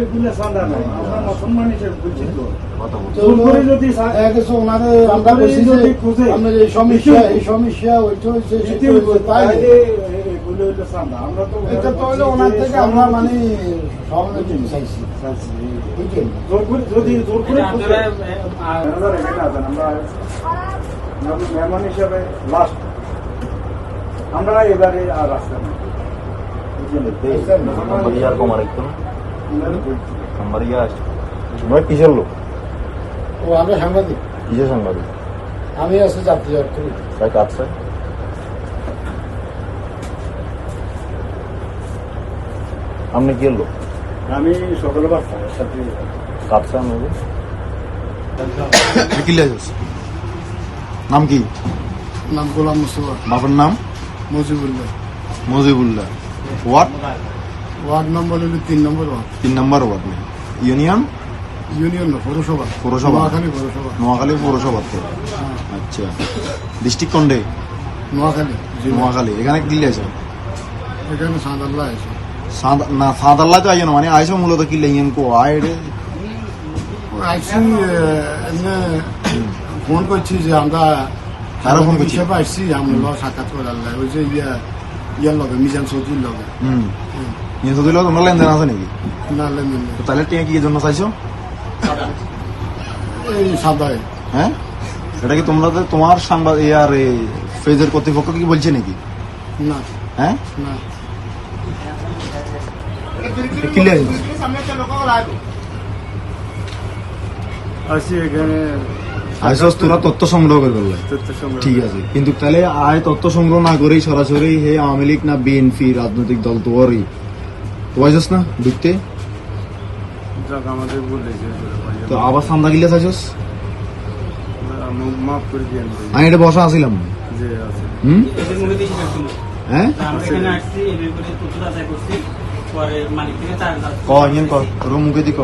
এগুলো সাদা নাই, আমরা মুসলমান হিসেবে বুঝছি তো। কথা বলছি। জোর করে যদি ওনারে আমরা বলছি যে আপনার এই সমস্যা ওইটা হচ্ছে তাইলে এগুলো হইলো সাদা। আমরা তো এটা তো হলো ওনার থেকে আমরা মানে সহমতি চাইছি বুঝলেন। জোর করে যদি জোর করে আমরা মেহমান হিসাবে লাস্ট আমরা এবারে আর রাস্তা নেই। নাম্বার ইয়ার কমার একটু নাম্বার ইয়ার তোমরা কিসের লোক? ও আমরা সাংবাদিক। কিসের সাংবাদিক? আমি আছি যাত্রী অর্থনীতি। তাই কাটছে আপনি কি লোক? আমি সকালে বাচ্চার সাথে কাটছে আমি নাম কি? নাম গোলাম মুস্তফা। বাবার নাম? মজিবুল্লাহ। মজিবুল্লাহ। ওয়ার্ড? ওয়ার্ড নম্বর হলো 3 নম্বর ওয়ার্ড। 3 নম্বর ওয়ার্ড। ইউনিয়ন? ইউনিয়ন না, পৌরসভা। পৌরসভা? নোয়াখালী পৌরসভা। নোয়াখালী পৌরসভা তো। আচ্ছা, ডিস্ট্রিক্ট কোনডে? নোয়াখালী। নোয়াখালী। এখানে কি আছে? এখানে সাদাল্লাহ আছে। না সাদাল্লাহ তো আইন মানে আইসো মূলত কি লেন কো আইডে আইসি এমনি ফোন করছি যে আমরা কারো ফোন করছি হিসেবে আসছি আমরা সাক্ষাৎ করে আল্লাহ ওই যে ইয়ার লগে মিজান চৌধুরীর লগে। মিজান চৌধুরীর লগে তোমরা লেনদেন আছে নাকি? না লেনদেন। তাহলে টিয়া কি জন্য চাইছো? এই সাদায়। হ্যাঁ, এটা কি তোমরা তোমার সাংবাদ ইয়ার ফেজের কর্তৃপক্ষ কি বলছে নাকি? না। হ্যাঁ না। আসি এখানে আইসস তোরা তথ্য সংগ্রহ করে ফেললে, ঠিক আছে, কিন্তু তাহলে আয় তথ্য সংগ্রহ না করেই সরাসরি হে আওয়ামী লীগ না বিএনপি রাজনৈতিক দল তোরই তো আইসস না ঢুকতে, আমাদের বলেছে তো আবার সান্দা গিলে চাইছস? মাফ করে দিয়ে আমি এটা বসা আসিলাম যে আছে। হ্যাঁ ক ইন ক তোর মুখে দি ক